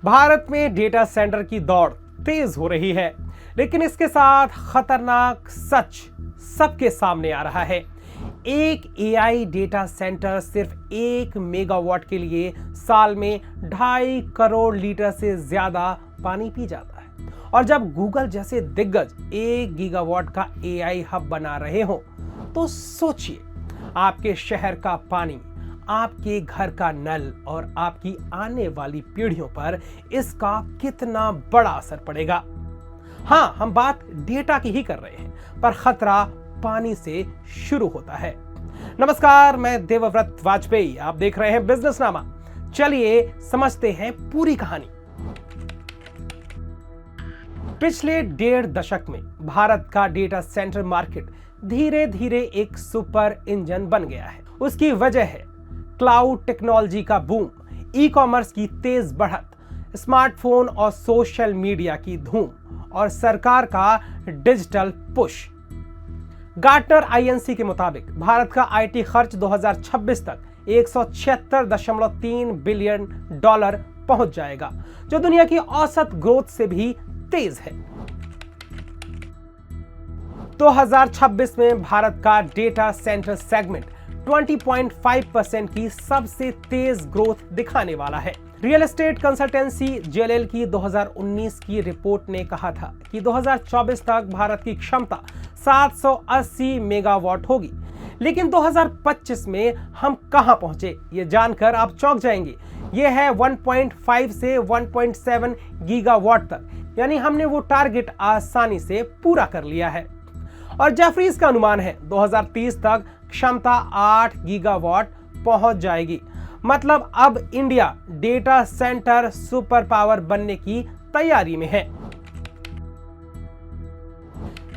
भारत में data centre की दौड़ तेज हो रही है, लेकिन इसके साथ खतरनाक सच सबके सामने आ रहा है। एक एआई डेटा सेंटर सिर्फ 1 मेगावाट के लिए साल में 2.5 करोड़ लीटर से ज्यादा पानी पी जाता है। और जब गूगल जैसे दिग्गज 1 गीगावाट का एआई हब बना रहे हो, तो सोचिए आपके शहर का पानी, आपके घर का नल और आपकी आने वाली पीढ़ियों पर इसका कितना बड़ा असर पड़ेगा। हाँ, हम बात डेटा की ही कर रहे हैं, पर खतरा पानी से शुरू होता है। नमस्कार, मैं देवव्रत वाजपेयी, आप देख रहे हैं बिजनेसनामा। चलिए समझते हैं पूरी कहानी। पिछले 1.5 दशक में भारत का डेटा सेंटर मार्केट धीरे धीरे एक सुपर इंजन बन गया है। उसकी वजह है क्लाउड टेक्नोलॉजी का बूम, ई कॉमर्स की तेज बढ़त, स्मार्टफोन और सोशल मीडिया की धूम और सरकार का डिजिटल पुश। गार्टनर आईएनसी के मुताबिक भारत का आईटी खर्च 2026 तक 176.3 बिलियन डॉलर पहुंच जाएगा, जो दुनिया की औसत ग्रोथ से भी तेज है। 2026 में भारत का डेटा सेंटर सेगमेंट 20.5% की सबसे तेज ग्रोथ दिखाने वाला है। रियल एस्टेट कंसल्टेंसी जेएलएल की 2019 की रिपोर्ट ने कहा था कि 2024 तक भारत की क्षमता 780 मेगावाट होगी, लेकिन 2025 में हम कहां पहुंचे, ये जानकर आप चौंक जाएंगे। यह है 1.5 से 1.7 गीगावाट तक, यानी हमने वो टारगेट आसानी से पूरा कर लिया है। और जेफरीज का अनुमान है 2030 तक क्षमता 8 गीगावाट पहुंच जाएगी। मतलब अब India data centre super power बनने की तैयारी में है।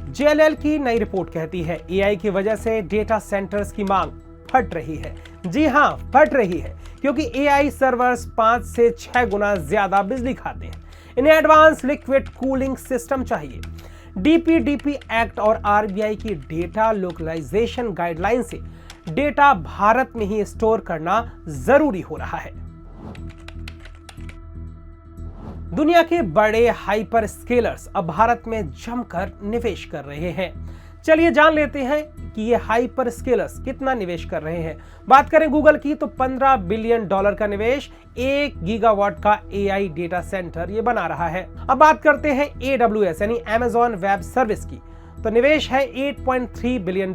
जेएलएल की नई रिपोर्ट कहती है एआई की वजह से डेटा सेंटर्स की मांग फट रही है। जी हां, फट रही है, क्योंकि एआई सर्वर्स 5 से 6 गुना ज्यादा बिजली खाते हैं। इन्हें एडवांस लिक्विड कूलिंग सिस्टम चाहिए। डीपीडीपी एक्ट और आरबीआई की डेटा लोकलाइजेशन गाइडलाइन से डेटा भारत में ही स्टोर करना जरूरी हो रहा है। दुनिया के बड़े हाइपर स्केलर्स अब भारत में जमकर निवेश कर रहे हैं। चलिए जान लेते हैं कि ये हाइपर स्केलर्स कितना निवेश कर रहे हैं। बात करें गूगल की, तो $15 बिलियन का निवेश 1 गीगावाट का एआई डेटा सेंटर ये बना रहा है। अब बात करते हैं AWS यानी अमेज़न वेब सर्विस की, तो निवेश है $8.3 बिलियन,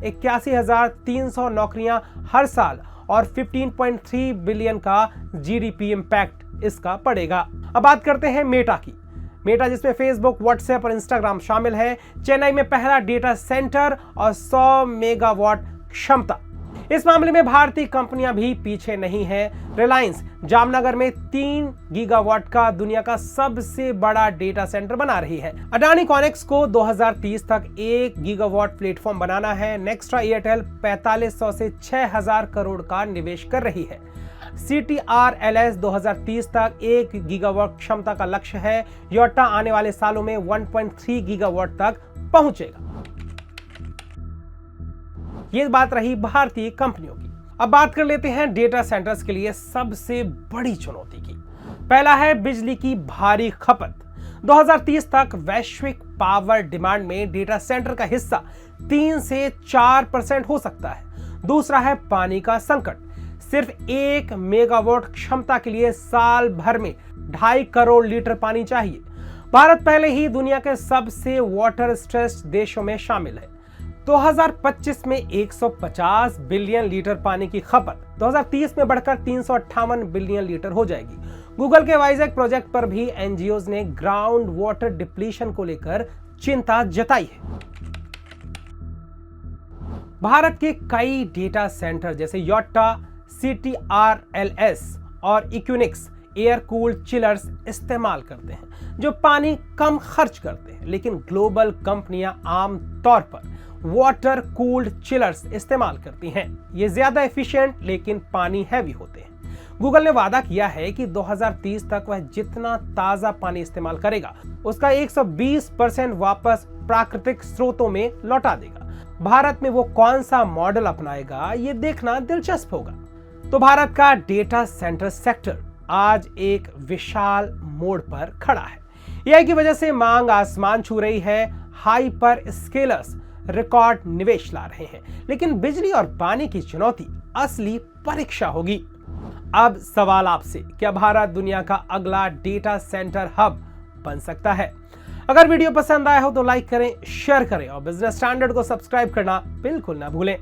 81,300 नौकरियां हर साल और 15.3 बिलियन का जीडीपी इंपैक्ट इसका पड़ेगा। अब बात करते हैं मेटा की। मेटा, जिसमें फेसबुक, व्हाट्सएप और इंस्टाग्राम शामिल है, चेन्नई में पहला डेटा सेंटर और 100 मेगावाट क्षमता। इस मामले में भारतीय कंपनियां भी पीछे नहीं हैं। रिलायंस जामनगर में 3 गीगावाट का दुनिया का सबसे बड़ा डेटा सेंटर बना रही है। अडानी कॉनेक्स को 2030 तक 1 गीगावाट प्लेटफॉर्म बनाना है। नेक्स्ट्रा एयरटेल 4500 से 6000 करोड़ का निवेश कर रही है। CTRLS 2030 तक 1 गीगावाट क्षमता का लक्ष्य है। योटा आने वाले सालों में 1.3 गीगावाट तक पहुंचेगा। ये बात रही भारतीय कंपनियों की। अब बात कर लेते हैं डेटा सेंटर्स के लिए सबसे बड़ी चुनौती की। पहला है बिजली की भारी खपत। 2030 तक वैश्विक पावर डिमांड में डेटा सेंटर का हिस्सा 3 से 4% हो सकता है। दूसरा है पानी का संकट। सिर्फ 1 मेगावाट क्षमता के लिए साल भर में 2.5 करोड़ लीटर पानी चाहिए। भारत पहले ही दुनिया के सबसे वाटर स्ट्रेस्ड देशों में शामिल है। 2025 में 150 बिलियन लीटर पानी की खपत 2030 में बढ़कर 358 बिलियन लीटर हो जाएगी। गूगल के वाइजैक प्रोजेक्ट पर भी एनजीओज ने ग्राउंड वाटर डिप्लीशन को लेकर चिंता जताई है। भारत के कई डेटा सेंटर जैसे योटा, CTRLS और इक्विनिक्स एयर कूल्ड चिलर्स इस्तेमाल करते हैं, जो पानी कम खर्च करते हैं। लेकिन ग्लोबल कंपनियां आम तौर पर वाटर कूल्ड चिलर्स इस्तेमाल करती हैं। ये ज्यादा एफिशिएंट लेकिन पानी हैवी होते हैं। गूगल ने वादा किया है कि 2030 तक वह जितना ताजा पानी इस्तेमाल करेगा, उसका 120% वापस प्राकृतिक स्रोतों में लौटा देगा। भारत में वो कौन सा मॉडल अपनाएगा, ये देखना दिलचस्प होगा। तो भारत का डेटा सेंटर सेक्टर आज एक विशाल मोड़ पर खड़ा है। एआई की वजह से मांग आसमान छू रही है। हाइपर स्केलर्स रिकॉर्ड निवेश ला रहे हैं, लेकिन बिजली और पानी की चुनौती असली परीक्षा होगी। अब सवाल आपसे, क्या भारत दुनिया का अगला डेटा सेंटर हब बन सकता है? अगर वीडियो पसंद आया हो तो लाइक करें, शेयर करें और बिजनेस स्टैंडर्ड को सब्सक्राइब करना बिल्कुल ना भूलें।